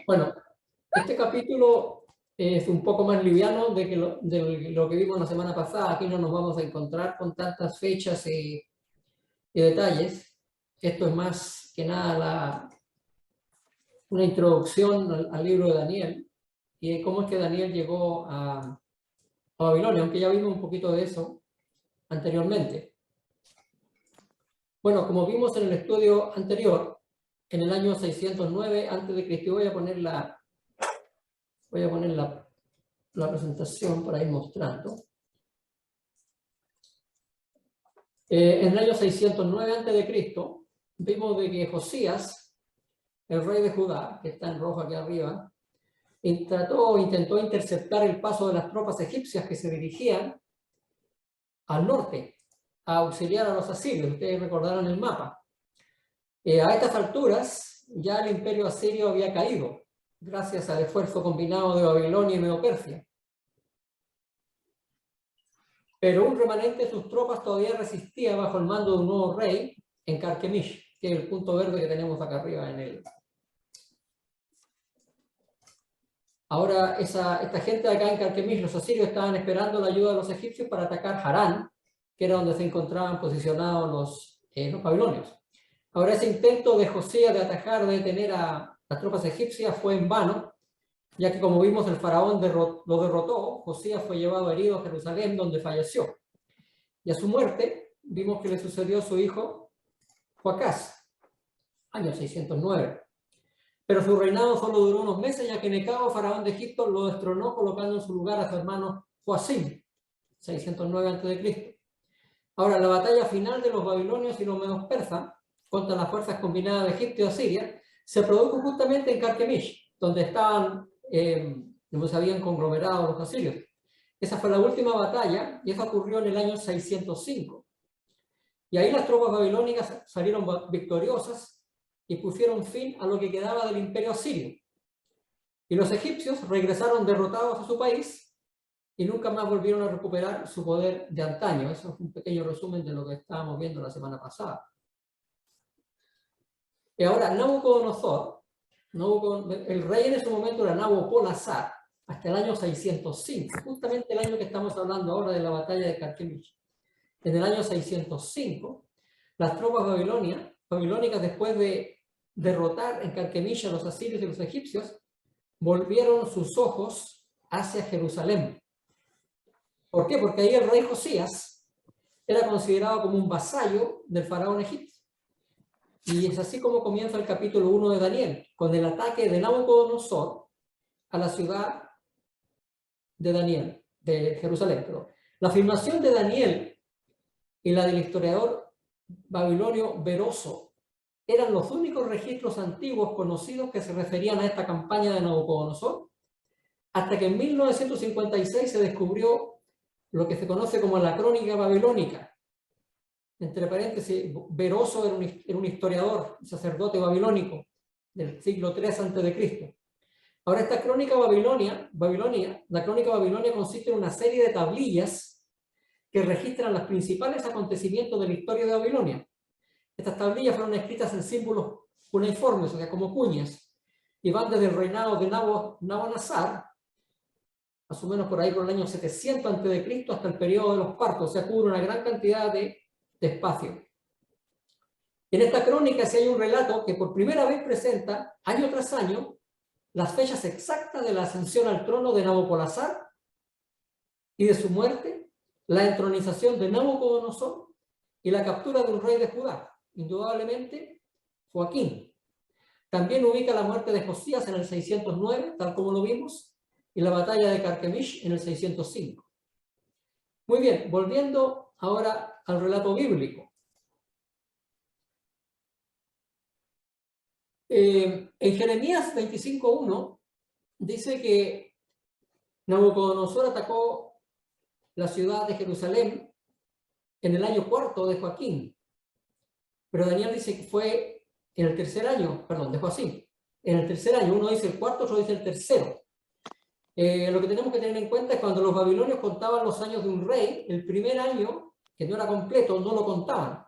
Bueno, este capítulo es un poco más liviano de lo que vimos la semana pasada. Aquí no nos vamos a encontrar con tantas fechas y detalles. Esto es más que nada una introducción al libro de Daniel y de cómo es que Daniel llegó a Babilonia, aunque ya vimos un poquito de eso anteriormente. Bueno, como vimos en el estudio anterior, en el año 609 a.C., voy a poner la presentación para ir mostrando. En el año 609 a.C., vimos de que Josías, el rey de Judá, que está en rojo aquí arriba, intentó interceptar el paso de las tropas egipcias que se dirigían al norte a auxiliar a los asirios. Ustedes recordarán el mapa. A estas alturas ya el imperio asirio había caído gracias al esfuerzo combinado de Babilonia y Medo-Persia. Pero un remanente de sus tropas todavía resistía bajo el mando de un nuevo rey en Carquemish, que es el punto verde que tenemos acá arriba en el... Ahora, esta gente de acá en Carquemish, los asirios estaban esperando la ayuda de los egipcios para atacar Harán, que era donde se encontraban posicionados los babilonios. Ahora, ese intento de Josías de atacar, de detener a las tropas egipcias fue en vano, ya que como vimos el faraón lo derrotó. Josías fue llevado herido a Jerusalén, donde falleció. Y a su muerte vimos que le sucedió a su hijo Joacás, año 609. Pero su reinado solo duró unos meses, ya que Necao, faraón de Egipto, lo destronó colocando en su lugar a su hermano Joacim, 609 a.C. Ahora, la batalla final de los babilonios y los medos persas contra las fuerzas combinadas de Egipto y Asiria se produjo justamente en Carquemish, donde se habían conglomerado los asirios. Esa fue la última batalla y eso ocurrió en el año 605. Y ahí las tropas babilónicas salieron victoriosas y pusieron fin a lo que quedaba del imperio asirio. Y los egipcios regresaron derrotados a su país y nunca más volvieron a recuperar su poder de antaño. Eso es un pequeño resumen de lo que estábamos viendo la semana pasada. Y ahora, Nabucodonosor, el rey en ese momento era Nabopolassar, hasta el año 605, justamente el año que estamos hablando ahora de la batalla de Carquemish. En el año 605, las tropas babilónicas, después de derrotar en Carquemish a los asirios y los egipcios, volvieron sus ojos hacia Jerusalén. ¿Por qué? Porque ahí el rey Josías era considerado como un vasallo del faraón egipcio. Y es así como comienza el capítulo 1 de Daniel, con el ataque de Nabucodonosor a la ciudad de Jerusalén. La afirmación de Daniel y la del historiador babilonio Beroso eran los únicos registros antiguos conocidos que se referían a esta campaña de Nabucodonosor, hasta que en 1956 se descubrió lo que se conoce como la Crónica Babilónica. Entre paréntesis, Beroso era un historiador, un sacerdote babilónico del siglo III a.C. Ahora, esta crónica la crónica babilonia consiste en una serie de tablillas que registran los principales acontecimientos de la historia de Babilonia. Estas tablillas fueron escritas en símbolos cuneiformes, o sea, como cuñas, y van desde el reinado de Nabonassar, más o menos por ahí por el año 700 a.C., hasta el periodo de los partos, o sea, cubre una gran cantidad de espacio. En esta crónica sí hay un relato que por primera vez presenta, año tras año, las fechas exactas de la ascensión al trono de Nabopolassar y de su muerte, la entronización de Nabucodonosor y la captura de un rey de Judá, indudablemente Joaquín. También ubica la muerte de Josías en el 609, tal como lo vimos, y la batalla de Carquemish en el 605. Muy bien, volviendo ahora al relato bíblico. En Jeremías 25:1 dice que Nabucodonosor atacó la ciudad de Jerusalén en el año 4 de Joaquín, pero Daniel dice que fue en el tercer año, perdón, de Joacim, en el tercer año. Uno dice el cuarto, otro dice el tercero. Lo que tenemos que tener en cuenta es cuando los babilonios contaban los años de un rey, el primer año, que no era completo, no lo contaban.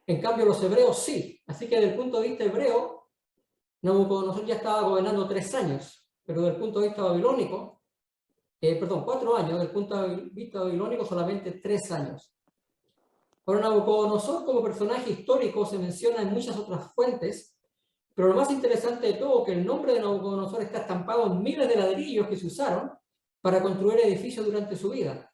En cambio, los hebreos sí. Así que desde el punto de vista hebreo, Nabucodonosor ya estaba gobernando 3 años, pero desde el punto de vista babilónico, 4 años, desde el punto de vista babilónico solamente 3 años. Ahora, Nabucodonosor como personaje histórico se menciona en muchas otras fuentes, pero lo más interesante de todo es que el nombre de Nabucodonosor está estampado en miles de ladrillos que se usaron para construir edificios durante su vida.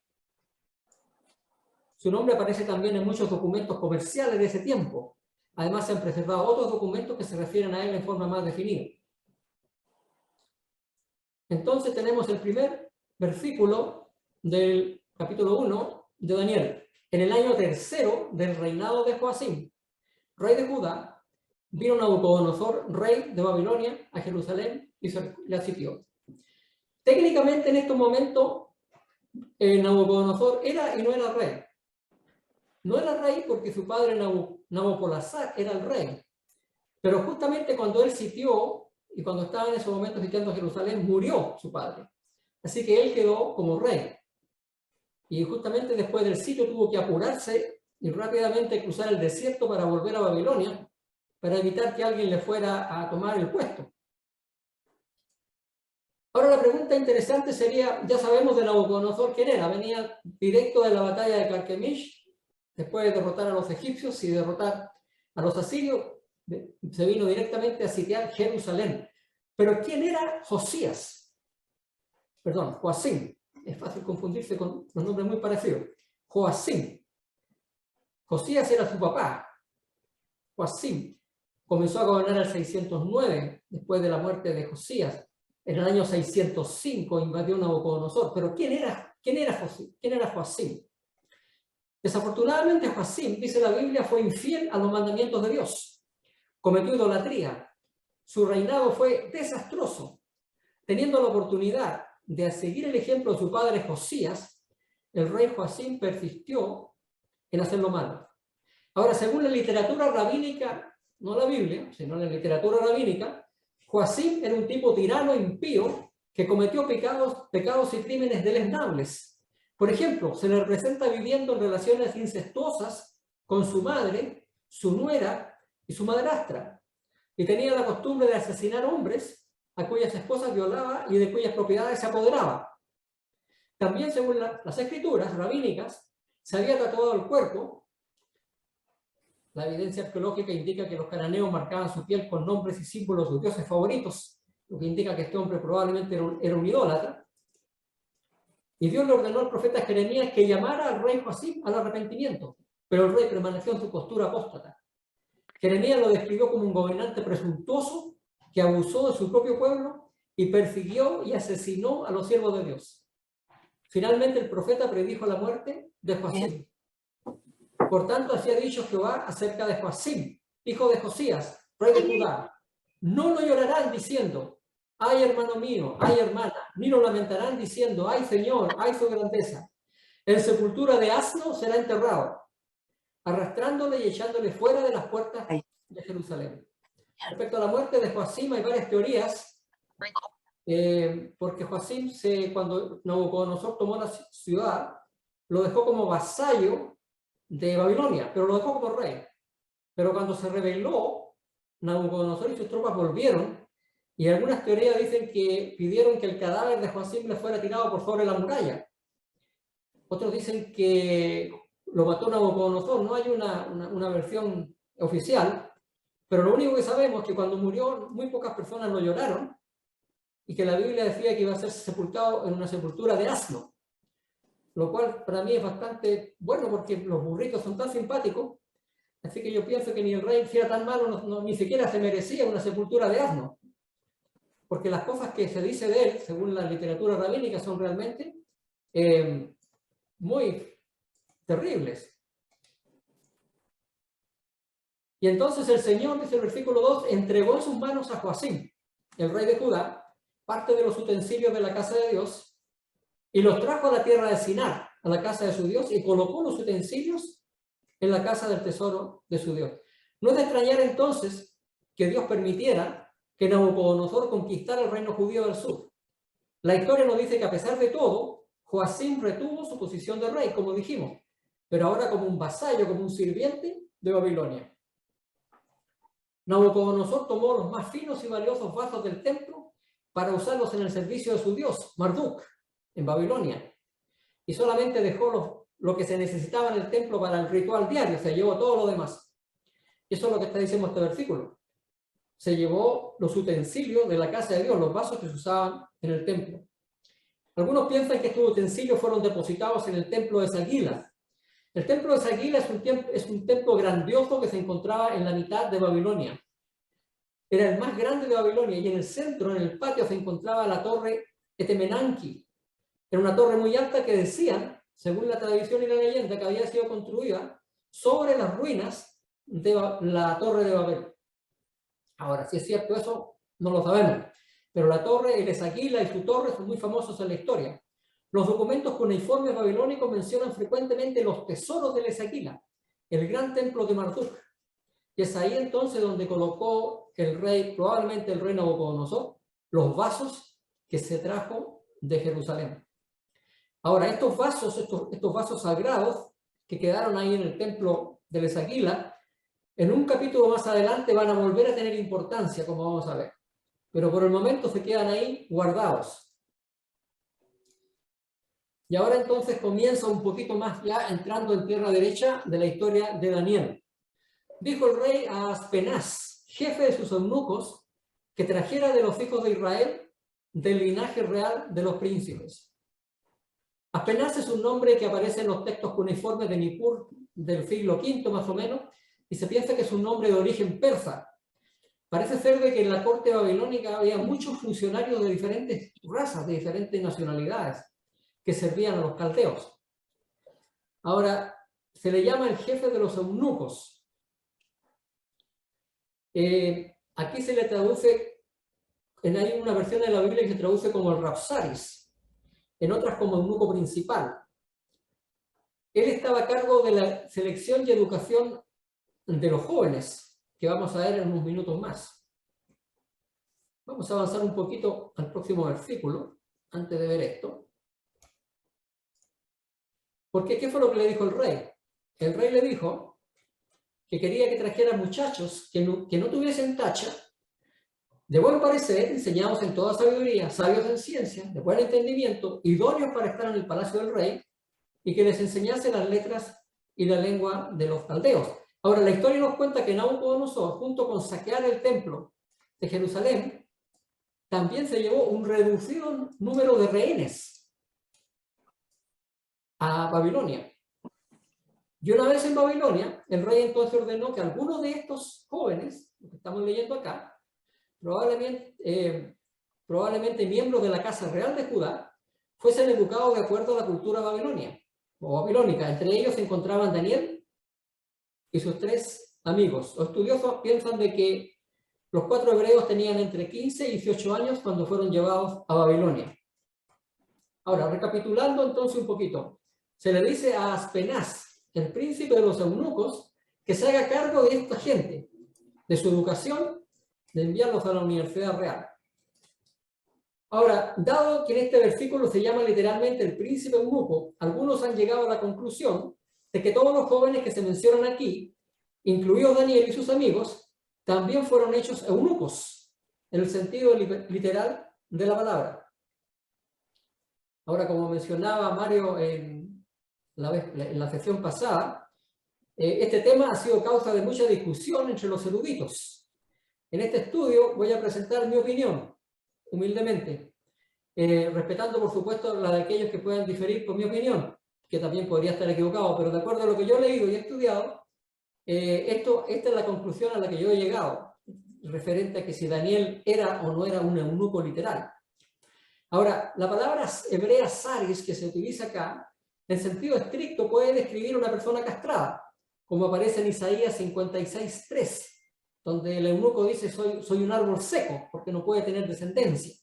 Su nombre aparece también en muchos documentos comerciales de ese tiempo. Además, se han preservado otros documentos que se refieren a él en forma más definida. Entonces tenemos el primer versículo del capítulo 1 de Daniel. En el año 3 del reinado de Joacim, rey de Judá, vino Nabucodonosor, rey de Babilonia, a Jerusalén y le asitió. Técnicamente en estos momentos, Nabucodonosor era y no era rey. No era rey porque su padre Nabopolassar era el rey. Pero justamente cuando él sitió, y cuando estaba en ese momento sitiando Jerusalén, murió su padre. Así que él quedó como rey. Y justamente después del sitio tuvo que apurarse y rápidamente cruzar el desierto para volver a Babilonia, para evitar que alguien le fuera a tomar el puesto. Ahora la pregunta interesante sería, ya sabemos de Nabucodonosor quién era, venía directo de la batalla de Carquemish, después de derrotar a los egipcios y derrotar a los asirios, se vino directamente a sitiar Jerusalén. Pero ¿quién era Josías? Perdón, Joacim. Es fácil confundirse con los nombres muy parecidos. Joacim. Josías era su papá. Joacim comenzó a gobernar el 609, después de la muerte de Josías. En el año 605 invadió Nabucodonosor. Pero ¿quién era Joacim? Desafortunadamente Joacim, dice la Biblia, fue infiel a los mandamientos de Dios. Cometió idolatría. Su reinado fue desastroso. Teniendo la oportunidad de seguir el ejemplo de su padre Josías, el rey Joacim persistió en hacer lo malo. Ahora, según la literatura rabínica, no la Biblia, sino la literatura rabínica, Joacim era un tipo tirano impío que cometió pecados y crímenes deleznables. Por ejemplo, se le representa viviendo en relaciones incestuosas con su madre, su nuera y su madrastra. Y tenía la costumbre de asesinar hombres a cuyas esposas violaba y de cuyas propiedades se apoderaba. También, según las escrituras rabínicas, se había tatuado el cuerpo. La evidencia arqueológica indica que los cananeos marcaban su piel con nombres y símbolos de sus dioses favoritos, lo que indica que este hombre probablemente era un idólatra. Y Dios le ordenó al profeta Jeremías que llamara al rey Joacim al arrepentimiento, pero el rey permaneció en su postura apóstata. Jeremías lo describió como un gobernante presuntuoso que abusó de su propio pueblo y persiguió y asesinó a los siervos de Dios. Finalmente el profeta predijo la muerte de Joacim. Por tanto, así ha dicho Jehová acerca de Joacim, hijo de Josías, rey de Judá. No lo llorarán diciendo, ay hermano mío, ay hermana, ni lo lamentarán diciendo, ay Señor, ay su grandeza. En sepultura de asno será enterrado, arrastrándole y echándole fuera de las puertas de Jerusalén. Respecto a la muerte de Joacim hay varias teorías, porque Joacim, cuando Nabucodonosor tomó la ciudad, lo dejó como vasallo de Babilonia, pero lo dejó como rey. Pero cuando se rebeló, Nabucodonosor y sus tropas volvieron, y algunas teorías dicen que pidieron que el cadáver de Joacim le fuera tirado por sobre la muralla. Otros dicen que lo mató Nabucodonosor. No hay una versión oficial, pero lo único que sabemos es que cuando murió muy pocas personas lo lloraron, y que la Biblia decía que iba a ser sepultado en una sepultura de asno, lo cual para mí es bastante bueno porque los burritos son tan simpáticos, así que yo pienso que ni el rey, si era tan malo, ni siquiera se merecía una sepultura de asno, porque las cosas que se dice de él, según la literatura rabínica, son realmente muy terribles. Y entonces el Señor, dice el versículo 2, entregó en sus manos a Joacim, el rey de Judá, parte de los utensilios de la casa de Dios, y los trajo a la tierra de Sinar, a la casa de su Dios, y colocó los utensilios en la casa del tesoro de su Dios. No es de extrañar entonces que Dios permitiera que Nabucodonosor conquistara el reino judío del sur. La historia nos dice que a pesar de todo, Joacim retuvo su posición de rey, como dijimos, pero ahora como un vasallo, como un sirviente de Babilonia. Nabucodonosor tomó los más finos y valiosos vasos del templo para usarlos en el servicio de su dios, Marduk, en Babilonia. Y solamente dejó lo que se necesitaba en el templo para el ritual diario, se llevó todo lo demás. Eso es lo que está diciendo este versículo. Se llevó los utensilios de la casa de Dios, los vasos que se usaban en el templo. Algunos piensan que estos utensilios fueron depositados en el templo de Saguila. El templo de Saguila es un templo grandioso que se encontraba en la mitad de Babilonia. Era el más grande de Babilonia y en el centro, en el patio, se encontraba la torre Etemenanki. Era una torre muy alta que decían, según la tradición y la leyenda, que había sido construida sobre las ruinas de la torre de Babel. Ahora, si es cierto eso, no lo sabemos. Pero la torre, el Esagila y su torre son muy famosos en la historia. Los documentos cuneiformes babilónicos mencionan frecuentemente los tesoros del Esagila, el gran templo de Marduk. Y es ahí entonces donde colocó el rey, probablemente el rey Nabucodonosor, los vasos que se trajo de Jerusalén. Ahora, estos vasos sagrados que quedaron ahí en el templo del Esagila, en un capítulo más adelante van a volver a tener importancia, como vamos a ver. Pero por el momento se quedan ahí guardados. Y ahora entonces comienza un poquito más ya entrando en tierra derecha de la historia de Daniel. Dijo el rey a Aspenaz, jefe de sus eunucos, que trajera de los hijos de Israel del linaje real de los príncipes. Aspenaz es un nombre que aparece en los textos cuneiformes de Nippur del siglo V más o menos, y se piensa que es un nombre de origen persa. Parece ser de que en la corte babilónica había muchos funcionarios de diferentes razas, de diferentes nacionalidades, que servían a los caldeos. Ahora, se le llama el jefe de los eunucos. Aquí se le traduce, hay una versión de la Biblia que se traduce como el Rapsaris, en otras como eunuco principal. Él estaba a cargo de la selección y educación de los jóvenes, que vamos a ver en unos minutos más. Vamos a avanzar un poquito al próximo versículo, antes de ver esto. Porque, ¿qué fue lo que le dijo el rey? El rey le dijo que quería que trajera muchachos que no tuviesen tacha, de buen parecer, enseñados en toda sabiduría, sabios en ciencia, de buen entendimiento, idóneos para estar en el palacio del rey, y que les enseñase las letras y la lengua de los caldeos. Ahora, la historia nos cuenta que Nabucodonosor, junto con saquear el templo de Jerusalén, también se llevó un reducido número de rehenes a Babilonia. Y una vez en Babilonia, el rey entonces ordenó que algunos de estos jóvenes, lo que estamos leyendo acá, probablemente miembros de la Casa Real de Judá, fuesen educados de acuerdo a la cultura babilónica. Entre ellos se encontraban Daniel y sus 3 amigos. Los estudiosos piensan de que los 4 hebreos tenían entre 15 y 18 años cuando fueron llevados a Babilonia. Ahora, recapitulando entonces un poquito, se le dice a Aspenaz, el príncipe de los eunucos, que se haga cargo de esta gente, de su educación, de enviarlos a la Universidad Real. Ahora, dado que en este versículo se llama literalmente el príncipe eunuco, algunos han llegado a la conclusión de que todos los jóvenes que se mencionan aquí, incluidos Daniel y sus amigos, también fueron hechos eunucos, en el sentido literal de la palabra. Ahora, como mencionaba Mario en la sesión pasada, este tema ha sido causa de mucha discusión entre los eruditos. En este estudio voy a presentar mi opinión, humildemente, respetando por supuesto la de aquellos que puedan diferir con mi opinión, que también podría estar equivocado, pero de acuerdo a lo que yo he leído y he estudiado, esta es la conclusión a la que yo he llegado, referente a que si Daniel era o no era un eunuco literal. Ahora, la palabra hebrea saris que se utiliza acá, en sentido estricto, puede describir a una persona castrada, como aparece en Isaías 56:3, donde el eunuco dice, soy un árbol seco, porque no puede tener descendencia.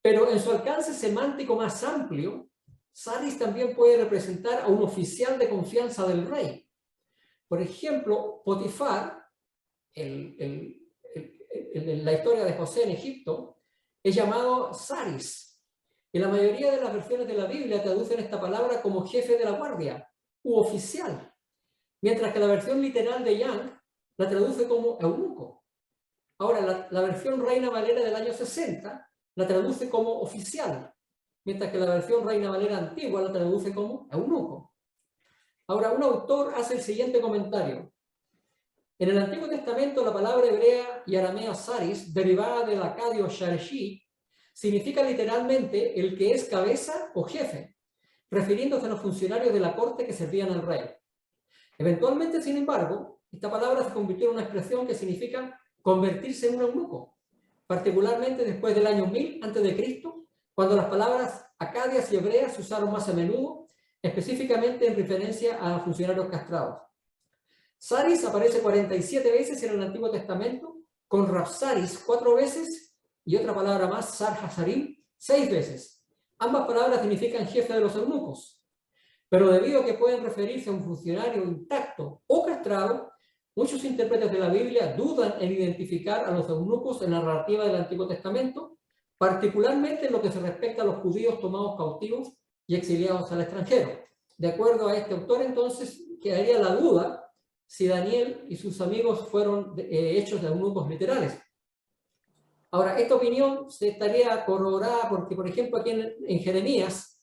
Pero en su alcance semántico más amplio, saris también puede representar a un oficial de confianza del rey. Por ejemplo, Potifar, en la historia de José en Egipto, es llamado saris. Y la mayoría de las versiones de la Biblia traducen esta palabra como jefe de la guardia u oficial. Mientras que la versión literal de Young la traduce como eunuco. Ahora, la versión Reina Valera del año 60 la traduce como oficial, mientras que la versión Reina Valera antigua la traduce como eunuco. Ahora, un autor hace el siguiente comentario. En el Antiguo Testamento, la palabra hebrea y aramea saris, derivada del acadio sharshi, significa literalmente el que es cabeza o jefe, refiriéndose a los funcionarios de la corte que servían al rey. Eventualmente, sin embargo, esta palabra se convirtió en una expresión que significa convertirse en un eunuco, particularmente después del año 1000 a.C., cuando las palabras acadias y hebreas se usaron más a menudo, específicamente en referencia a funcionarios castrados. Saris aparece 47 veces en el Antiguo Testamento, con Rapsaris 4 veces y otra palabra más, Sar-Hazarim, 6 veces. Ambas palabras significan jefe de los eunucos, pero debido a que pueden referirse a un funcionario intacto o castrado, muchos intérpretes de la Biblia dudan en identificar a los eunucos en la narrativa del Antiguo Testamento, particularmente en lo que se respecta a los judíos tomados cautivos y exiliados al extranjero. De acuerdo a este autor, entonces, quedaría la duda si Daniel y sus amigos fueron hechos de eunucos literales. Ahora, esta opinión se estaría corroborada porque, por ejemplo, aquí en Jeremías,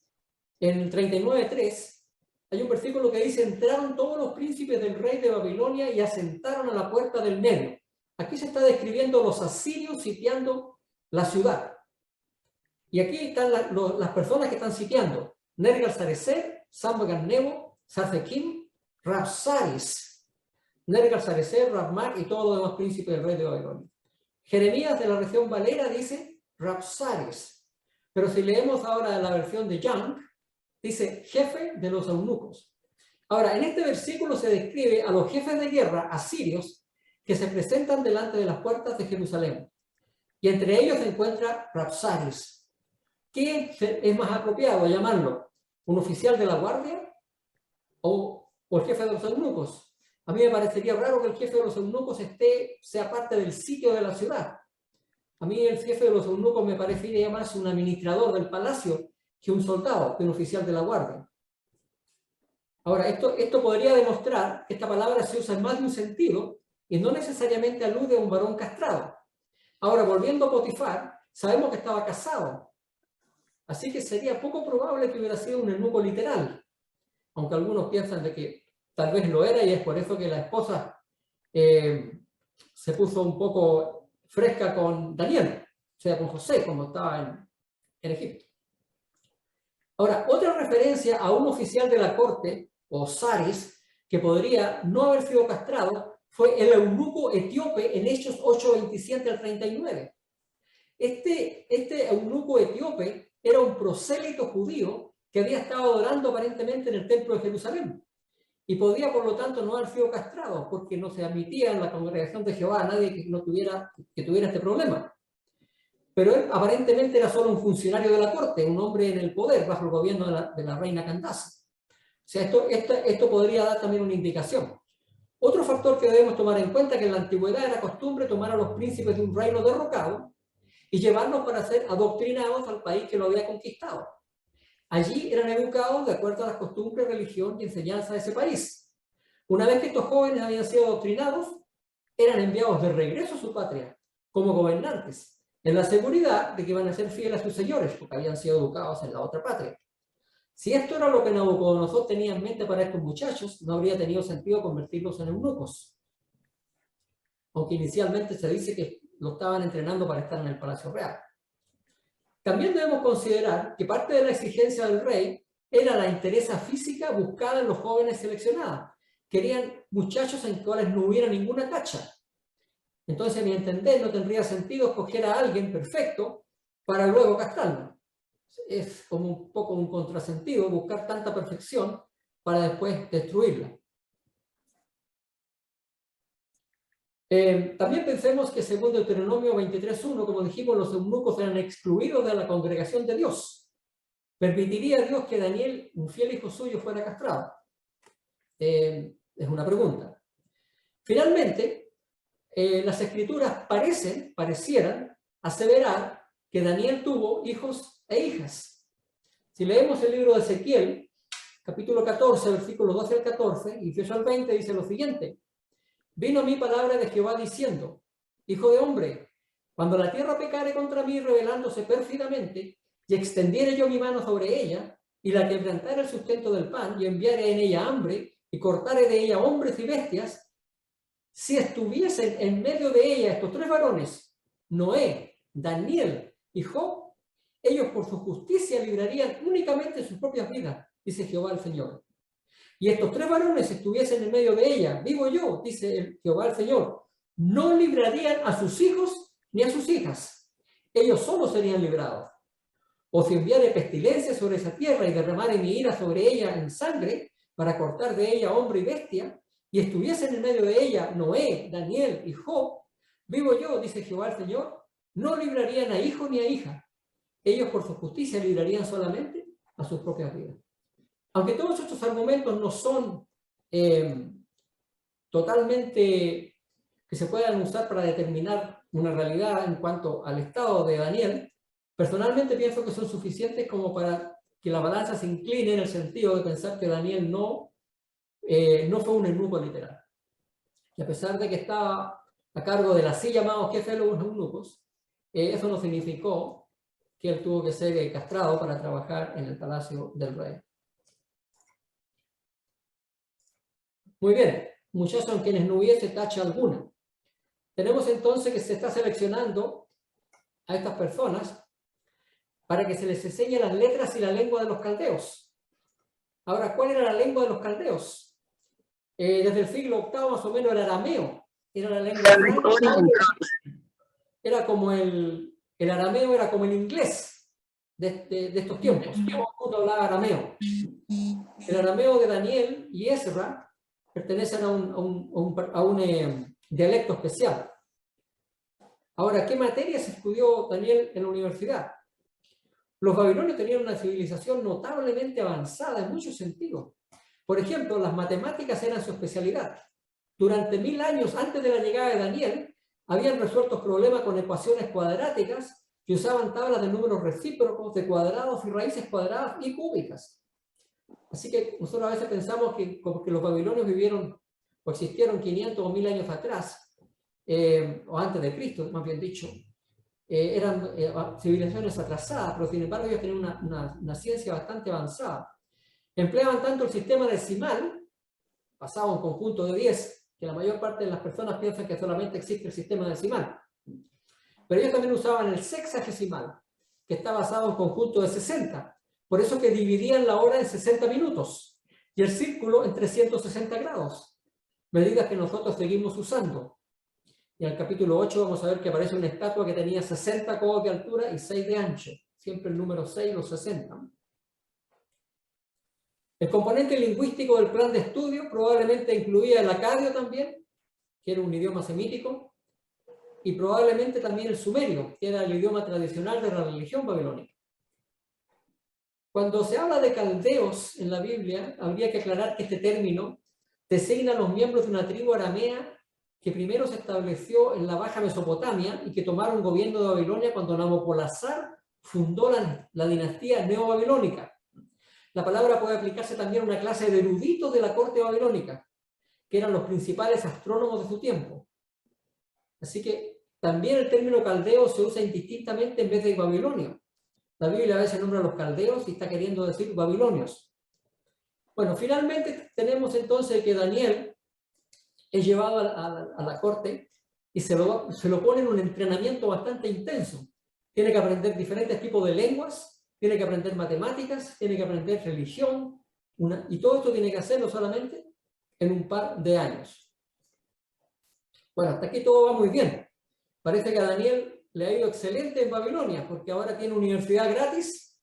en el 39:3, hay un versículo que dice: entraron todos los príncipes del rey de Babilonia y asentaron a la puerta del medio. Aquí se está describiendo los asirios sitiando la ciudad. Y aquí están las personas que están sitiando: Nergal-Sarecer, Samgar-Nebo, Sarsekim, Rapsaris, Nergal-Sarecer, Rabmar y todos los demás príncipes del rey de Babilonia. Jeremías de la región Valera dice Rapsaris, pero si leemos ahora la versión de Young, dice jefe de los eunucos. Ahora, en este versículo se describe a los jefes de guerra asirios que se presentan delante de las puertas de Jerusalén. Y entre ellos se encuentra Rapsaris. ¿Qué es más apropiado llamarlo? ¿Un oficial de la guardia o el jefe de los eunucos? A mí me parecería raro que el jefe de los eunucos sea parte del sitio de la ciudad. A mí el jefe de los eunucos me parecería más un administrador del palacio que un soldado, que un oficial de la guardia. Ahora, esto podría demostrar que esta palabra se usa en más de un sentido y no necesariamente alude a un varón castrado. Ahora, volviendo a Potifar, sabemos que estaba casado, así que sería poco probable que hubiera sido un eunuco literal, aunque algunos piensan de que tal vez lo era y es por eso que la esposa se puso un poco fresca con Daniel, o sea, con José, como estaba en Egipto. Ahora, otra referencia a un oficial de la corte, o Saris, que podría no haber sido castrado, fue el eunuco etíope en Hechos 8:27 al 39. Este eunuco etíope era un prosélito judío que había estado adorando aparentemente en el templo de Jerusalén y podía, por lo tanto, no haber sido castrado porque no se admitía en la congregación de Jehová a nadie que tuviera este problema. Pero él aparentemente era solo un funcionario de la corte, un hombre en el poder bajo el gobierno de la reina Candace. O sea, esto podría dar también una indicación. Otro factor que debemos tomar en cuenta es que en la antigüedad era costumbre tomar a los príncipes de un reino derrocado y llevarlos para ser adoctrinados al país que lo había conquistado. Allí eran educados de acuerdo a las costumbres, religión y enseñanza de ese país. Una vez que estos jóvenes habían sido adoctrinados, eran enviados de regreso a su patria como gobernantes, en la seguridad de que iban a ser fieles a sus señores, porque habían sido educados en la otra patria. Si esto era lo que Nabucodonosor tenía en mente para estos muchachos, no habría tenido sentido convertirlos en eunucos. Aunque inicialmente se dice que lo estaban entrenando para estar en el palacio real. También debemos considerar que parte de la exigencia del rey era la entereza física buscada en los jóvenes seleccionados. Querían muchachos en los cuales no hubiera ninguna tacha. Entonces, a mi entender, no tendría sentido escoger a alguien perfecto para luego castrarlo. Es como un poco un contrasentido buscar tanta perfección para después destruirla. También pensemos que según Deuteronomio 23:1, como dijimos, los eunucos eran excluidos de la congregación de Dios. ¿Permitiría Dios que Daniel, un fiel hijo suyo, fuera castrado? Es una pregunta. Finalmente, las escrituras parecieran aseverar que Daniel tuvo hijos e hijas. Si leemos el libro de Ezequiel, capítulo 14, versículos 12 al 14, y 18 al 20, dice lo siguiente: vino a mí palabra de Jehová diciendo, hijo de hombre, cuando la tierra pecare contra mí rebelándose pérfidamente, y extendiere yo mi mano sobre ella, y la quebrantare el sustento del pan, y enviare en ella hambre, y cortare de ella hombres y bestias, si estuviesen en medio de ella estos tres varones, Noé, Daniel y Job, ellos por su justicia librarían únicamente sus propias vidas, dice Jehová el Señor. Y estos tres varones estuviesen en medio de ella, vivo yo, dice Jehová el Señor, no librarían a sus hijos ni a sus hijas. Ellos solo serían librados. O si enviare pestilencia sobre esa tierra y derramare mi ira sobre ella en sangre, para cortar de ella hombre y bestia, y estuviesen en medio de ella Noé, Daniel y Job, vivo yo, dice Jehová el Señor, no librarían a hijo ni a hija. Ellos por su justicia librarían solamente a sus propias vidas. Aunque todos estos argumentos no son totalmente que se puedan usar para determinar una realidad en cuanto al estado de Daniel, personalmente pienso que son suficientes como para que la balanza se incline en el sentido de pensar que Daniel no fue un eunuco literal. Y a pesar de que estaba a cargo de así llamados jefes de los eunucos, eso no significó que él tuvo que ser castrado para trabajar en el palacio del rey. Muy bien, muchachos en quienes no hubiese tacha alguna. Tenemos entonces que se está seleccionando a estas personas para que se les enseñe las letras y la lengua de los caldeos. Ahora, ¿cuál era la lengua de los caldeos? Desde el siglo VIII más o menos el arameo era la lengua era como el arameo era como el inglés de estos tiempos. Todo el mundo hablaba arameo. El arameo de Daniel y Ezra pertenecen a un dialecto especial. Ahora, ¿qué materias estudió Daniel en la universidad? Los babilonios tenían una civilización notablemente avanzada en muchos sentidos. Por ejemplo, las matemáticas eran su especialidad. Durante 1000 años antes de la llegada de Daniel, habían resuelto problemas con ecuaciones cuadráticas que usaban tablas de números recíprocos, de cuadrados y raíces cuadradas y cúbicas. Así que nosotros a veces pensamos que como que los babilonios vivieron o existieron 500 o 1000 años atrás, o antes de Cristo, más bien dicho, eran civilizaciones atrasadas, pero sin embargo ellos tenían una ciencia bastante avanzada. Empleaban tanto el sistema decimal, basado en conjunto de 10, que la mayor parte de las personas piensan que solamente existe el sistema decimal. Pero ellos también usaban el sexagesimal, que está basado en conjunto de 60. Por eso que dividían la hora en 60 minutos y el círculo en 360 grados, medidas que nosotros seguimos usando. Y en el capítulo 8 vamos a ver que aparece una estatua que tenía 60 codos de altura y 6 de ancho. Siempre el número 6, los 60. El componente lingüístico del plan de estudio probablemente incluía el acadio también, que era un idioma semítico, y probablemente también el sumerio, que era el idioma tradicional de la religión babilónica. Cuando se habla de caldeos en la Biblia, habría que aclarar que este término designa a los miembros de una tribu aramea que primero se estableció en la Baja Mesopotamia y que tomaron gobierno de Babilonia cuando Nabopolassar fundó la dinastía neobabilónica. La palabra puede aplicarse también a una clase de eruditos de la corte babilónica, que eran los principales astrónomos de su tiempo. Así que también el término caldeo se usa indistintamente en vez de babilonio. La Biblia a veces nombra a los caldeos y está queriendo decir babilonios. Bueno, finalmente tenemos entonces que Daniel es llevado a la corte y se lo pone en un entrenamiento bastante intenso. Tiene que aprender diferentes tipos de lenguas, tiene que aprender matemáticas, tiene que aprender religión, y todo esto tiene que hacerlo solamente en un par de años. Bueno, hasta aquí todo va muy bien. Parece que a Daniel le ha ido excelente en Babilonia, porque ahora tiene universidad gratis,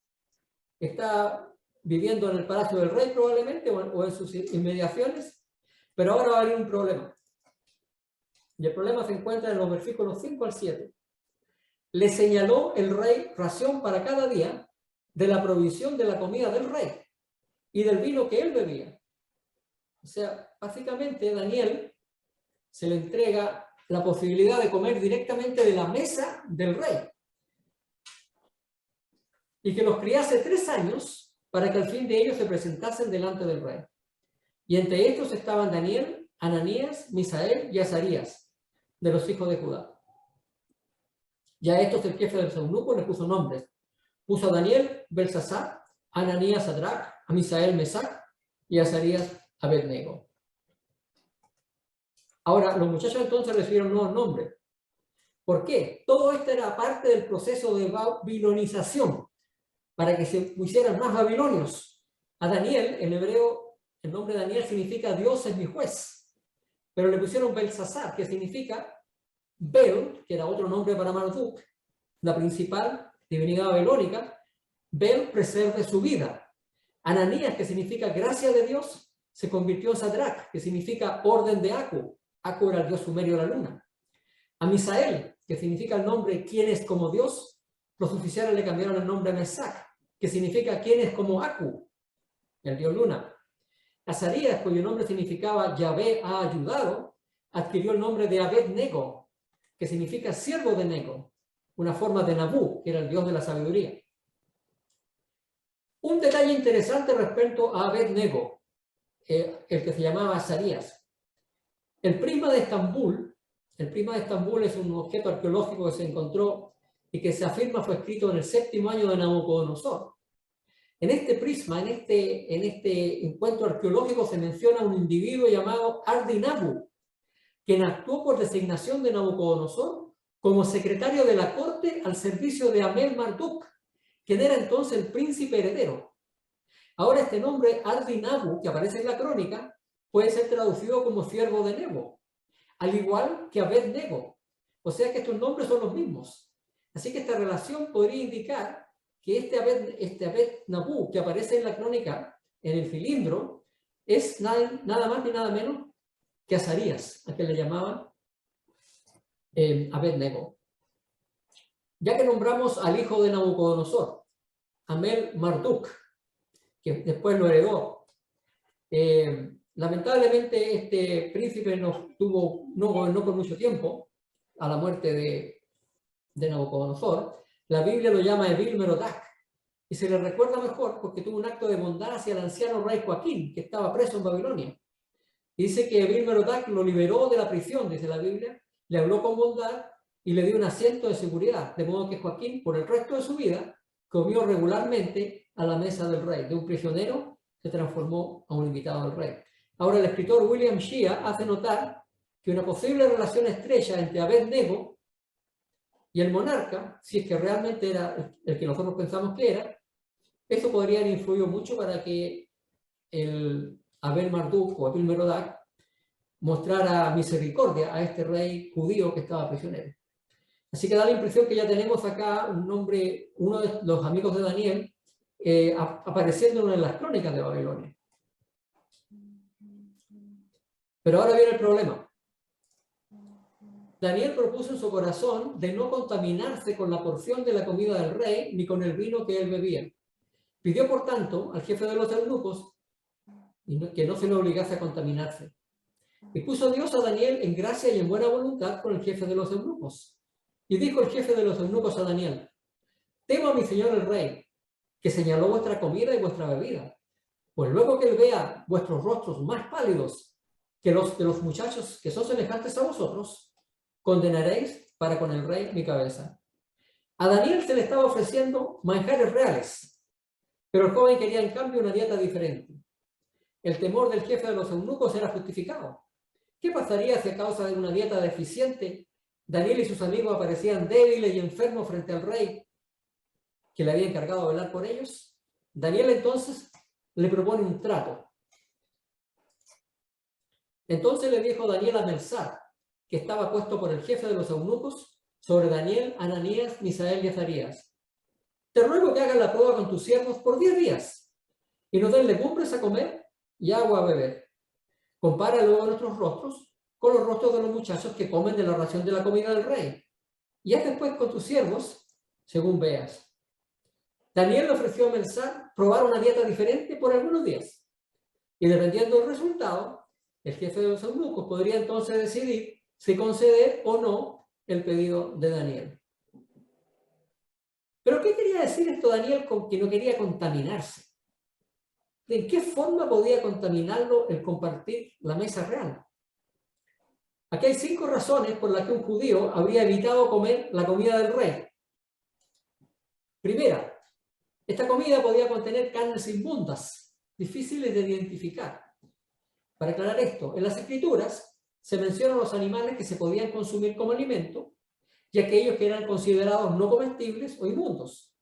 está viviendo en el palacio del rey probablemente, o en sus inmediaciones, pero ahora va a haber un problema. Y el problema se encuentra en los versículos 5 al 7. Le señaló el rey ración para cada día de la provisión de la comida del rey y del vino que él bebía. O sea, básicamente Daniel se le entrega la posibilidad de comer directamente de la mesa del rey y que los criase 3 años para que al fin de ellos se presentasen delante del rey. Y entre estos estaban Daniel, Ananías, Misael y Azarías, de los hijos de Judá. Ya a estos el jefe del eunuco les puso nombres. Puso a Daniel, Belsasar, a Ananías, Sadrach, a Misael, Mesac y a Azarías, Abednego. Ahora, los muchachos entonces recibieron nuevos nombres. ¿Por qué? Todo esto era parte del proceso de babilonización, para que se pusieran más babilonios. A Daniel, en hebreo, el nombre de Daniel significa Dios es mi juez, pero le pusieron Belsasar, que significa Bel, que era otro nombre para Marduk, la principal divinidad babilónica. Bel preserve su vida. Ananías, que significa gracia de Dios, se convirtió en Sadrach, que significa orden de Aku. Aku era el dios sumerio de la luna. A Misael, que significa el nombre quién es como Dios, los oficiales le cambiaron el nombre a Mesac, que significa quién es como Aku, el dios luna. Azarías, cuyo nombre significaba Yahvé ha ayudado, adquirió el nombre de Abednego, que significa siervo de Nego, una forma de Nabú, que era el dios de la sabiduría. Un detalle interesante respecto a Abednego, el que se llamaba Azarías. El prisma de Estambul es un objeto arqueológico que se encontró y que se afirma fue escrito en el 7º año de Nabucodonosor. En este prisma, en este encuentro arqueológico, se menciona un individuo llamado Ardinabu, quien actuó por designación de Nabucodonosor como secretario de la corte al servicio de Amel-Marduk, quien era entonces el príncipe heredero. Ahora este nombre, Ardinabu, que aparece en la crónica, puede ser traducido como siervo de Nebo, al igual que Abednego. O sea que estos nombres son los mismos. Así que esta relación podría indicar que este Abed-Nabú que aparece en la crónica, en el cilindro, es nada más ni nada menos que Azarías, a quien le llamaban Abednego. Ya que nombramos al hijo de Nabucodonosor, Amel-Marduk, que después lo heredó, lamentablemente este príncipe no gobernó por mucho tiempo a la muerte de Nabucodonosor. La Biblia lo llama Evil-Merodach y se le recuerda mejor porque tuvo un acto de bondad hacia el anciano rey Joaquín, que estaba preso en Babilonia. Y dice que Evil-Merodach lo liberó de la prisión, dice la Biblia, le habló con bondad y le dio un asiento de seguridad, de modo que Joaquín por el resto de su vida comió regularmente a la mesa del rey. De un prisionero se transformó a un invitado del rey. Ahora el escritor William Shea hace notar que una posible relación estrecha entre Abednego y el monarca, si es que realmente era el que nosotros pensamos que era, eso podría haber influido mucho para que el Abel-Marduk o Evil-Merodach mostrara misericordia a este rey judío que estaba prisionero. Así que da la impresión que ya tenemos acá un nombre, uno de los amigos de Daniel, apareciendo en las crónicas de Babilonia. Pero ahora viene el problema. Daniel propuso en su corazón de no contaminarse con la porción de la comida del rey ni con el vino que él bebía. Pidió, por tanto, al jefe de los eunucos que no se le obligase a contaminarse. Y puso Dios a Daniel en gracia y en buena voluntad con el jefe de los eunucos. Y dijo el jefe de los eunucos a Daniel: temo a mi señor el rey, que señaló vuestra comida y vuestra bebida, pues luego que él vea vuestros rostros más pálidos que los de los muchachos que son semejantes a vosotros, condenaréis para con el rey mi cabeza. A Daniel se le estaba ofreciendo manjares reales, pero el joven quería en cambio una dieta diferente. El temor del jefe de los eunucos era justificado. ¿Qué pasaría si a causa de una dieta deficiente Daniel y sus amigos aparecían débiles y enfermos frente al rey que le había encargado de velar por ellos? Daniel entonces le propone un trato. Entonces le dijo Daniel a Belsar, que estaba puesto por el jefe de los eunucos, sobre Daniel, Ananías, Misael y Azarías: te ruego que hagas la prueba con tus siervos por 10 días y nos den legumbres a comer y agua a beber. Compara luego nuestros rostros con los rostros de los muchachos que comen de la ración de la comida del rey, y haz después con tus siervos según veas. Daniel le ofreció a Belsar probar una dieta diferente por algunos días, y dependiendo del resultado, el jefe de los eunucos podría entonces decidir si conceder o no el pedido de Daniel. ¿Pero qué quería decir esto Daniel con que no quería contaminarse? ¿De qué forma podía contaminarlo el compartir la mesa real? Aquí hay 5 razones por las que un judío habría evitado comer la comida del rey. Primera, esta comida podía contener carnes inmundas, difíciles de identificar. Para aclarar esto, en las Escrituras se mencionan los animales que se podían consumir como alimento y aquellos que eran considerados no comestibles o inmundos.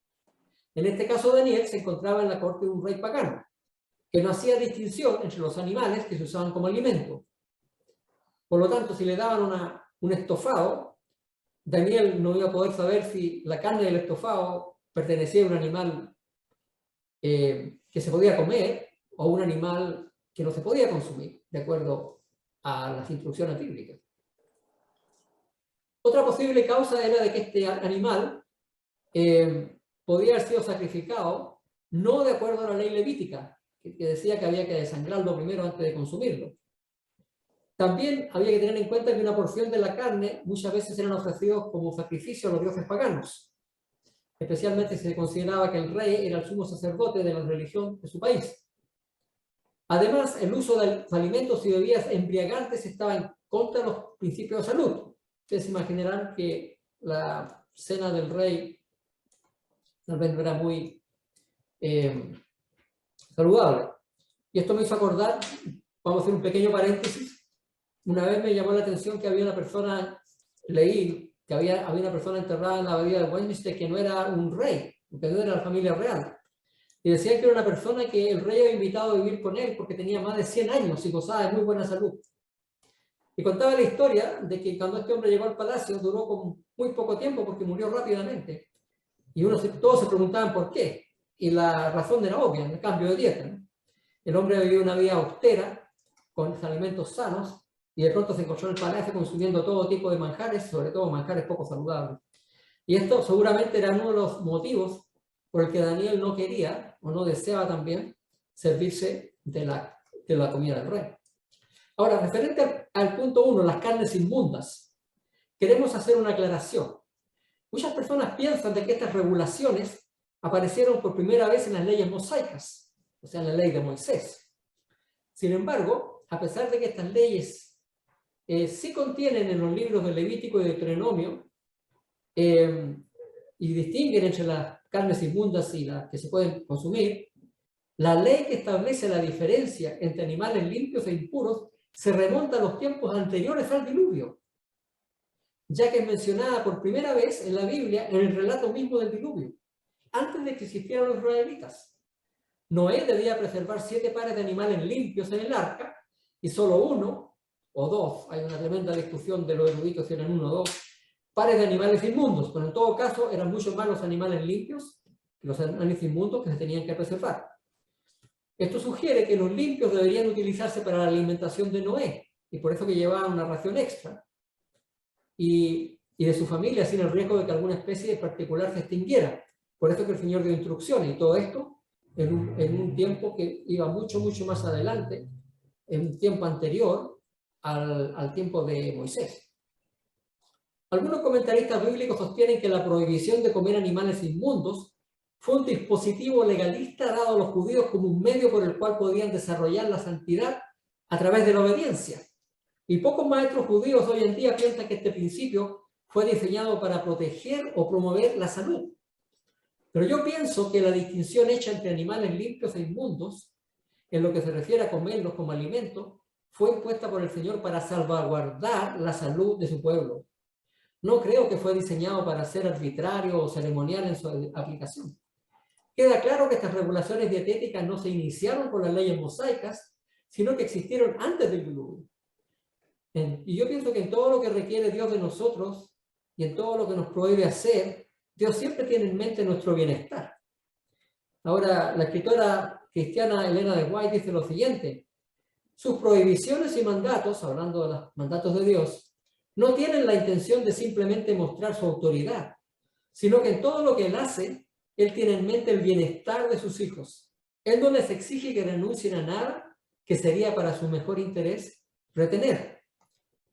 En este caso, Daniel se encontraba en la corte de un rey pagano, que no hacía distinción entre los animales que se usaban como alimento. Por lo tanto, si le daban un estofado, Daniel no iba a poder saber si la carne del estofado pertenecía a un animal que se podía comer o un animal que no se podía consumir, de acuerdo a las instrucciones bíblicas. Otra posible causa era de que este animal podía haber sido sacrificado no de acuerdo a la ley levítica, que decía que había que desangrarlo primero antes de consumirlo. También había que tener en cuenta que una porción de la carne muchas veces eran ofrecidos como sacrificio a los dioses paganos, especialmente si se consideraba que el rey era el sumo sacerdote de la religión de su país. Además, el uso de alimentos y bebidas embriagantes estaba en contra de los principios de salud. Ustedes se imaginarán que la cena del rey tal vez no era muy saludable. Y esto me hizo acordar, vamos a hacer un pequeño paréntesis. Una vez me llamó la atención que había una persona, leí que había una persona enterrada en la abadía de Westminster que no era un rey, que no era la familia real. Y decían que era una persona que el rey había invitado a vivir con él porque tenía más de 100 años y gozaba de muy buena salud. Y contaba la historia de que cuando este hombre llegó al palacio duró con muy poco tiempo porque murió rápidamente. Y todos se preguntaban por qué. Y la razón era obvia, el cambio de dieta, ¿no? El hombre vivió una vida austera, con alimentos sanos, y de pronto se encontró en el palacio consumiendo todo tipo de manjares, sobre todo manjares poco saludables. Y esto seguramente era uno de los motivos por el que Daniel no quería, o no deseaba también, servirse de la comida del rey. Ahora, referente al punto 1, las carnes inmundas, queremos hacer una aclaración. Muchas personas piensan de que estas regulaciones aparecieron por primera vez en las leyes mosaicas, o sea, en la ley de Moisés. Sin embargo, a pesar de que estas leyes sí contienen en los libros de Levítico y Deuteronomio y distinguen entre las carnes inmundas y las que se pueden consumir, la ley que establece la diferencia entre animales limpios e impuros se remonta a los tiempos anteriores al diluvio, ya que es mencionada por primera vez en la Biblia en el relato mismo del diluvio, antes de que existieran los israelitas. Noé debía preservar 7 pares de animales limpios en el arca y solo 1 o 2, hay una tremenda discusión de los eruditos si eran 1 o 2, pares de animales inmundos, pero en todo caso eran mucho más los animales limpios que los animales inmundos que se tenían que preservar. Esto sugiere que los limpios deberían utilizarse para la alimentación de Noé, y por eso que llevaban una ración extra, y de su familia sin el riesgo de que alguna especie en particular se extinguiera. Por eso que el Señor dio instrucciones, y todo esto en un tiempo que iba mucho más adelante, en un tiempo anterior al tiempo de Moisés. Algunos comentaristas bíblicos sostienen que la prohibición de comer animales inmundos fue un dispositivo legalista dado a los judíos como un medio por el cual podían desarrollar la santidad a través de la obediencia. Y pocos maestros judíos hoy en día piensan que este principio fue diseñado para proteger o promover la salud. Pero yo pienso que la distinción hecha entre animales limpios e inmundos, en lo que se refiere a comerlos como alimento, fue impuesta por el Señor para salvaguardar la salud de su pueblo. No creo que fue diseñado para ser arbitrario o ceremonial en su aplicación. Queda claro que estas regulaciones dietéticas no se iniciaron con las leyes mosaicas, sino que existieron antes del diluvio. Y yo pienso que en todo lo que requiere Dios de nosotros y en todo lo que nos prohíbe hacer, Dios siempre tiene en mente nuestro bienestar. Ahora, la escritora cristiana Elena de White dice lo siguiente: sus prohibiciones y mandatos, hablando de los mandatos de Dios, no tienen la intención de simplemente mostrar su autoridad, sino que en todo lo que Él hace, Él tiene en mente el bienestar de sus hijos. Él no les exige que renuncien a nada que sería para su mejor interés retener.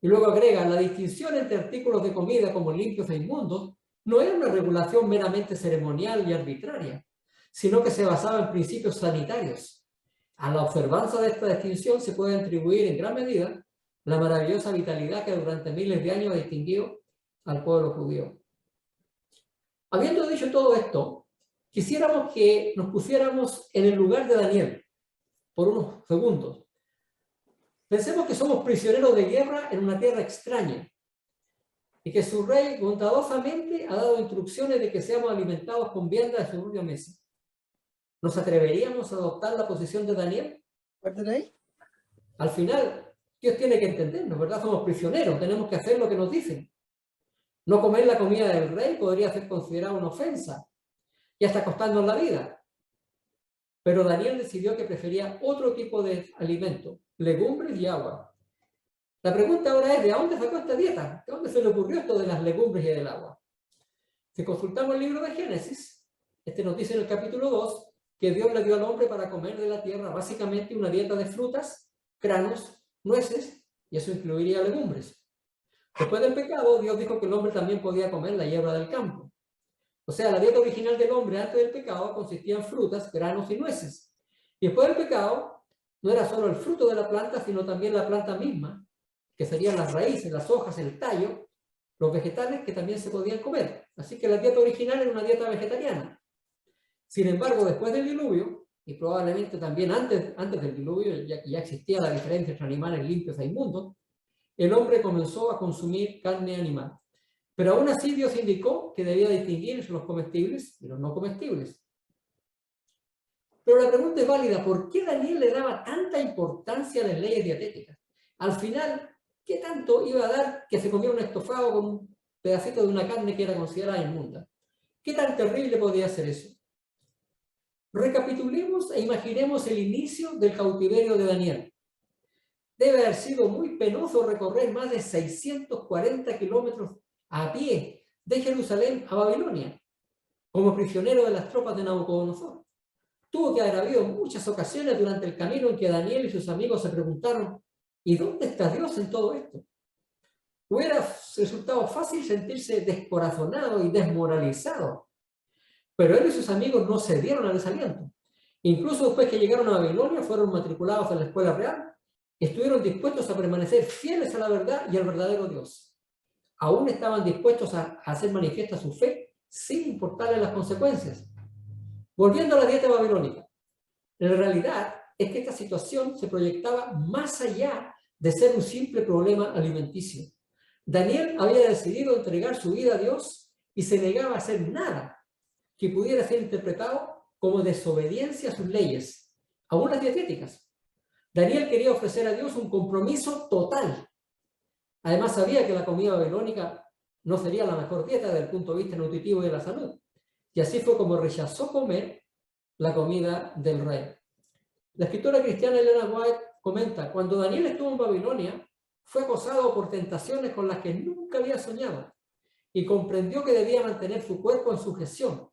Y luego agrega, la distinción entre artículos de comida como limpios e inmundos no era una regulación meramente ceremonial y arbitraria, sino que se basaba en principios sanitarios. A la observancia de esta distinción se puede atribuir en gran medida la maravillosa vitalidad que durante miles de años distinguió al pueblo judío. Habiendo dicho todo esto, quisiéramos que nos pusiéramos en el lugar de Daniel por unos segundos. Pensemos que somos prisioneros de guerra en una tierra extraña y que su rey bondadosamente ha dado instrucciones de que seamos alimentados con vianda de su propia mesa. ¿Nos atreveríamos a adoptar la posición de Daniel? Al final, Dios tiene que entendernos, ¿verdad? Somos prisioneros, tenemos que hacer lo que nos dicen. No comer la comida del rey podría ser considerado una ofensa y hasta costarnos la vida. Pero Daniel decidió que prefería otro tipo de alimento, legumbres y agua. La pregunta ahora es, ¿de dónde sacó esta dieta? ¿De dónde se le ocurrió esto de las legumbres y del agua? Si consultamos el libro de Génesis, nos dice en el capítulo 2 que Dios le dio al hombre para comer de la tierra básicamente una dieta de frutas, granos, nueces, y eso incluiría legumbres. Después del pecado, Dios dijo que el hombre también podía comer la hierba del campo. O sea, la dieta original del hombre antes del pecado consistía en frutas, granos y nueces. Y después del pecado, no era solo el fruto de la planta, sino también la planta misma, que serían las raíces, las hojas, el tallo, los vegetales que también se podían comer. Así que la dieta original era una dieta vegetariana. Sin embargo, después del diluvio, y probablemente también antes del diluvio, ya existía la diferencia entre animales limpios e inmundos, el hombre comenzó a consumir carne animal. Pero aún así Dios indicó que debía distinguir entre los comestibles y los no comestibles. Pero la pregunta es válida, ¿por qué Daniel le daba tanta importancia a las leyes dietéticas? Al final, ¿qué tanto iba a dar que se comiera un estofado con un pedacito de una carne que era considerada inmunda? ¿Qué tan terrible podía ser eso? Recapitulemos e imaginemos el inicio del cautiverio de Daniel. Debe haber sido muy penoso recorrer más de 640 kilómetros a pie de Jerusalén a Babilonia, como prisionero de las tropas de Nabucodonosor. Tuvo que haber habido muchas ocasiones durante el camino en que Daniel y sus amigos se preguntaron, ¿y dónde está Dios en todo esto? Hubiera resultado fácil sentirse descorazonado y desmoralizado, pero él y sus amigos no cedieron al desaliento. Incluso después que llegaron a Babilonia, fueron matriculados en la escuela real, estuvieron dispuestos a permanecer fieles a la verdad y al verdadero Dios. Aún estaban dispuestos a hacer manifiesta su fe sin importarle las consecuencias. Volviendo a la dieta babilónica, la realidad es que esta situación se proyectaba más allá de ser un simple problema alimenticio. Daniel había decidido entregar su vida a Dios y se negaba a hacer nada que pudiera ser interpretado como desobediencia a sus leyes, aún las dietéticas. Daniel quería ofrecer a Dios un compromiso total. Además sabía que la comida babilónica no sería la mejor dieta desde el punto de vista nutritivo y de la salud. Y así fue como rechazó comer la comida del rey. La escritora cristiana Elena White comenta, cuando Daniel estuvo en Babilonia, fue acosado por tentaciones con las que nunca había soñado y comprendió que debía mantener su cuerpo en sujeción.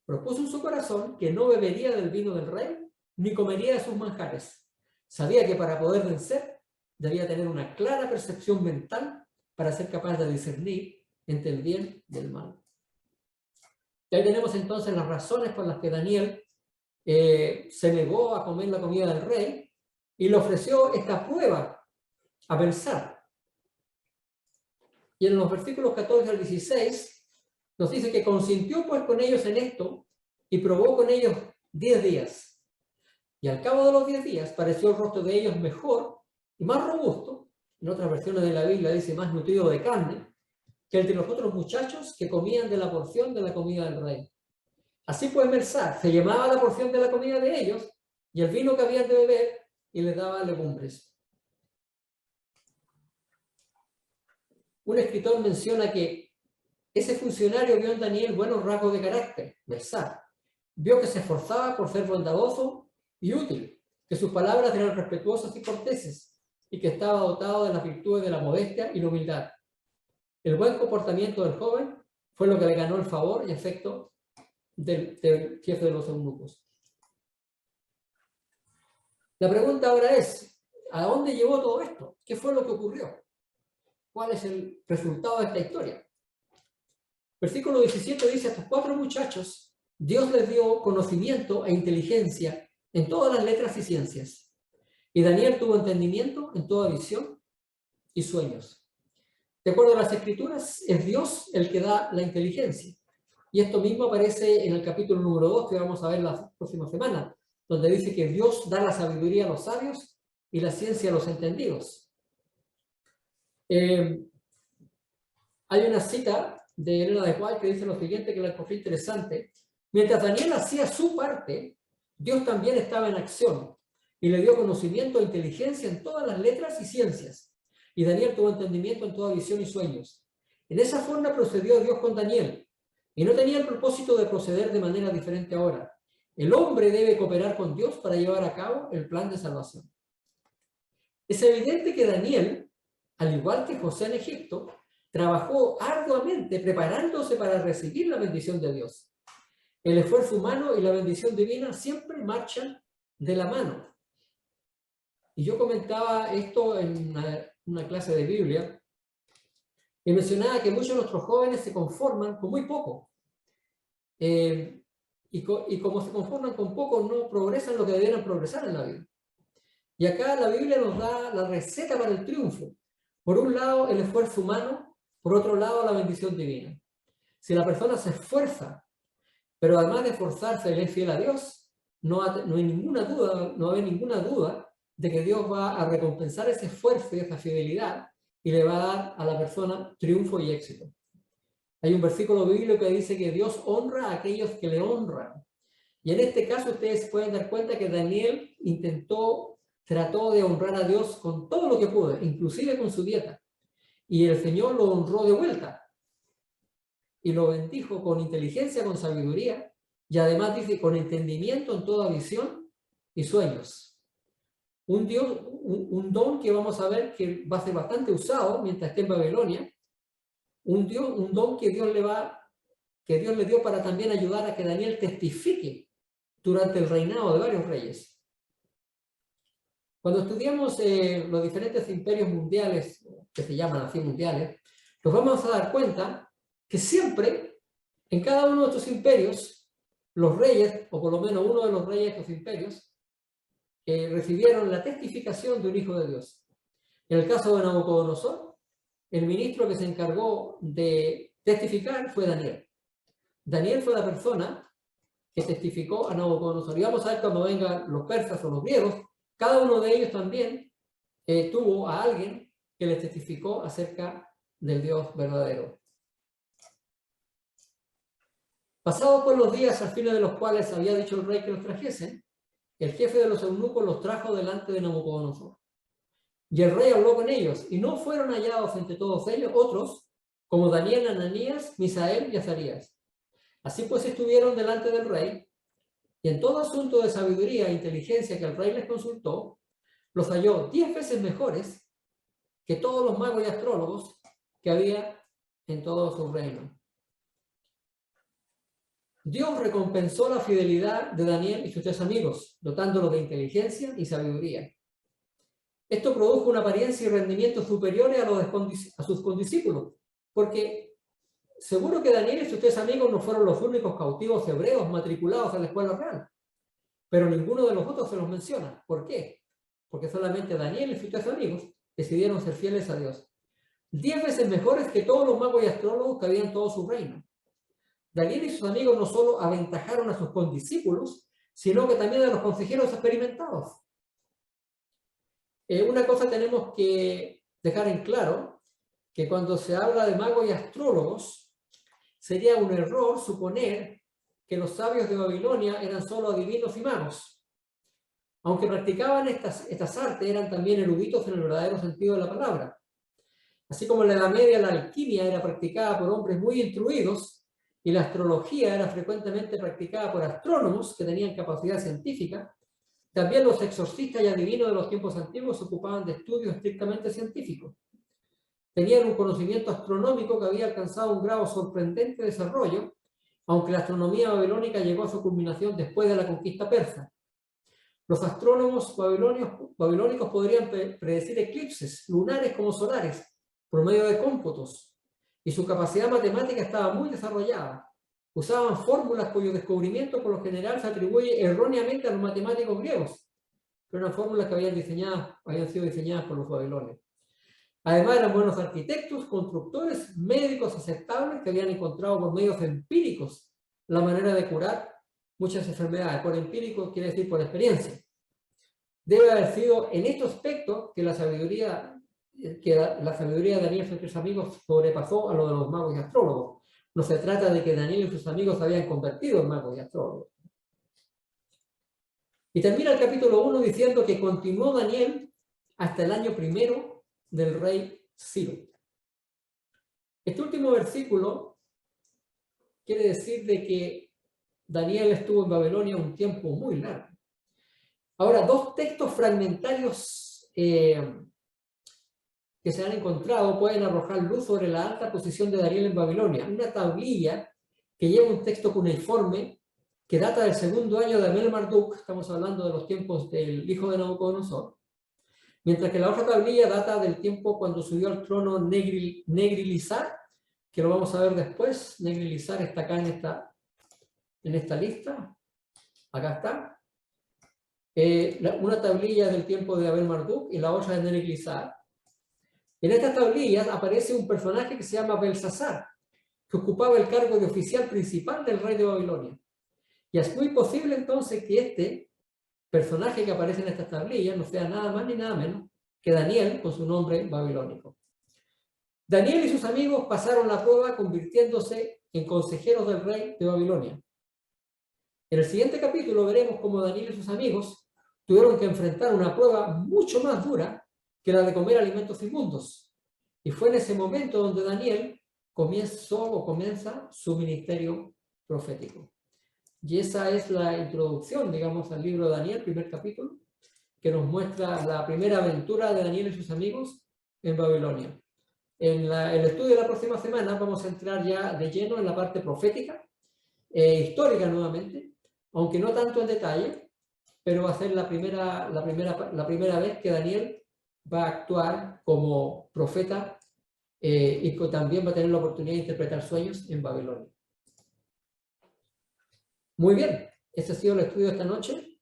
Propuso en su corazón que no bebería del vino del rey ni comería de sus manjares. Sabía que para poder vencer debía tener una clara percepción mental para ser capaz de discernir entre el bien y el mal. Y ahí tenemos entonces las razones por las que Daniel se negó a comer la comida del rey y le ofreció esta prueba a pensar. Y en los versículos 14 al 16 nos dice que consintió pues con ellos en esto y probó con ellos 10 días. Y al cabo de los 10 días pareció el rostro de ellos mejor y más robusto, en otras versiones de la Biblia dice más nutrido de carne, que el de los otros muchachos que comían de la porción de la comida del rey. Así pues Mersar se llamaba la porción de la comida de ellos y el vino que habían de beber y les daba legumbres. Un escritor menciona que ese funcionario vio en Daniel buenos rasgos de carácter, Mersar. Vio que se esforzaba por ser bondadoso y útil, que sus palabras eran respetuosas y corteses, y que estaba dotado de las virtudes de la modestia y la humildad. El buen comportamiento del joven fue lo que le ganó el favor y afecto del jefe de los eunucos. La pregunta ahora es, ¿a dónde llevó todo esto? ¿Qué fue lo que ocurrió? ¿Cuál es el resultado de esta historia? Versículo 17 dice, a estos 4 muchachos, Dios les dio conocimiento e inteligencia en todas las letras y ciencias. Y Daniel tuvo entendimiento en toda visión y sueños. De acuerdo a las Escrituras, es Dios el que da la inteligencia. Y esto mismo aparece en el capítulo número 2, que vamos a ver la próxima semana, donde dice que Dios da la sabiduría a los sabios y la ciencia a los entendidos. Hay una cita de Elena de White que dice lo siguiente, que la encontré interesante. Mientras Daniel hacía su parte, Dios también estaba en acción y le dio conocimiento e inteligencia en todas las letras y ciencias. Y Daniel tuvo entendimiento en toda visión y sueños. En esa forma procedió Dios con Daniel, y no tenía el propósito de proceder de manera diferente ahora. El hombre debe cooperar con Dios para llevar a cabo el plan de salvación. Es evidente que Daniel, al igual que José en Egipto, trabajó arduamente preparándose para recibir la bendición de Dios. El esfuerzo humano y la bendición divina siempre marchan de la mano. Y yo comentaba esto en una clase de Biblia y mencionaba que muchos de nuestros jóvenes se conforman con muy poco. Y como se conforman con poco, no progresan lo que debieran progresar en la vida. Y acá la Biblia nos da la receta para el triunfo. Por un lado, el esfuerzo humano, por otro lado, la bendición divina. Si la persona se esfuerza, pero además de esforzarse, le es fiel a Dios, no hay ninguna duda, no va a haber ninguna duda de que Dios va a recompensar ese esfuerzo y esa fidelidad y le va a dar a la persona triunfo y éxito. Hay un versículo bíblico que dice que Dios honra a aquellos que le honran. Y en este caso ustedes pueden dar cuenta que Daniel trató de honrar a Dios con todo lo que pudo, inclusive con su dieta. Y el Señor lo honró de vuelta. Y lo bendijo con inteligencia, con sabiduría, y además dice con entendimiento en toda visión y sueños. Un don que vamos a ver que va a ser bastante usado mientras esté en Babilonia, un don que Dios le dio para también ayudar a que Daniel testifique durante el reinado de varios reyes. Cuando estudiamos los diferentes imperios mundiales, que se llaman así mundiales, nos vamos a dar cuenta que siempre, en cada uno de estos imperios, los reyes, o por lo menos uno de los reyes de estos imperios, recibieron la testificación de un hijo de Dios. En el caso de Nabucodonosor, el ministro que se encargó de testificar fue Daniel. Daniel fue la persona que testificó a Nabucodonosor. Y vamos a ver cuando vengan los persas o los griegos, cada uno de ellos también tuvo a alguien que les testificó acerca del Dios verdadero. Pasados por los días al fin de los cuales había dicho el rey que los trajesen, el jefe de los eunucos los trajo delante de Nabucodonosor. Y el rey habló con ellos, y no fueron hallados entre todos ellos otros, como Daniel, Ananías, Misael y Azarías. Así pues estuvieron delante del rey, y en todo asunto de sabiduría e inteligencia que el rey les consultó, los halló 10 veces mejores que todos los magos y astrólogos que había en todo su reino. Dios recompensó la fidelidad de Daniel y sus 3 amigos, dotándolos de inteligencia y sabiduría. Esto produjo una apariencia y rendimiento superiores a sus condiscípulos, porque seguro que Daniel y sus 3 amigos no fueron los únicos cautivos hebreos matriculados a la escuela real, pero ninguno de los otros se los menciona. ¿Por qué? Porque solamente Daniel y sus 3 amigos decidieron ser fieles a Dios. 10 veces mejores que todos los magos y astrólogos que había en todo su reino. Daniel y sus amigos no solo aventajaron a sus condiscípulos, sino que también a los consejeros experimentados. Una cosa tenemos que dejar en claro, que cuando se habla de magos y astrólogos, sería un error suponer que los sabios de Babilonia eran solo adivinos y magos. Aunque practicaban estas artes, eran también eruditos en el verdadero sentido de la palabra. Así como en la Edad Media la alquimia era practicada por hombres muy instruidos, y la astrología era frecuentemente practicada por astrónomos que tenían capacidad científica, también los exorcistas y adivinos de los tiempos antiguos se ocupaban de estudios estrictamente científicos. Tenían un conocimiento astronómico que había alcanzado un grado sorprendente de desarrollo, aunque la astronomía babilónica llegó a su culminación después de la conquista persa. Los astrónomos babilónicos podrían predecir eclipses lunares como solares por medio de cómputos, y su capacidad matemática estaba muy desarrollada. Usaban fórmulas cuyo descubrimiento por lo general se atribuye erróneamente a los matemáticos griegos, pero eran fórmulas que habían sido diseñadas por los babilonios. Además eran buenos arquitectos, constructores, médicos aceptables que habían encontrado por medios empíricos la manera de curar muchas enfermedades. Por empírico quiere decir por experiencia. Debe haber sido en este aspecto que la sabiduría de Daniel y sus amigos sobrepasó a lo de los magos y astrólogos. No se trata de que Daniel y sus amigos se habían convertido en magos y astrólogos. Y termina el capítulo 1 diciendo que continuó Daniel hasta el año primero del rey Ciro. Este último versículo quiere decir de que Daniel estuvo en Babilonia un tiempo muy largo. Ahora, dos textos fragmentarios que se han encontrado pueden arrojar luz sobre la alta posición de Daniel en Babilonia. Una tablilla que lleva un texto cuneiforme que data del segundo año de Amel-Marduk, estamos hablando de los tiempos del hijo de Nabucodonosor, mientras que la otra tablilla data del tiempo cuando subió al trono Negrilizar, que lo vamos a ver después. Negrilizar está acá en esta lista, acá está. Una tablilla del tiempo de Amel-Marduk y la otra de Negrilizar. En estas tablillas aparece un personaje que se llama Belsasar, que ocupaba el cargo de oficial principal del rey de Babilonia. Y es muy posible entonces que este personaje que aparece en estas tablillas no sea nada más ni nada menos que Daniel con su nombre babilónico. Daniel y sus amigos pasaron la prueba convirtiéndose en consejeros del rey de Babilonia. En el siguiente capítulo veremos cómo Daniel y sus amigos tuvieron que enfrentar una prueba mucho más dura que la de comer alimentos inmundos. Y fue en ese momento donde Daniel comienza su ministerio profético. Y esa es la introducción, digamos, al libro de Daniel, primer capítulo, que nos muestra la primera aventura de Daniel y sus amigos en Babilonia. En el estudio de la próxima semana vamos a entrar ya de lleno en la parte profética, histórica nuevamente, aunque no tanto en detalle, pero va a ser la primera vez que Daniel va a actuar como profeta y también va a tener la oportunidad de interpretar sueños en Babilonia. Muy bien, este ha sido el estudio de esta noche.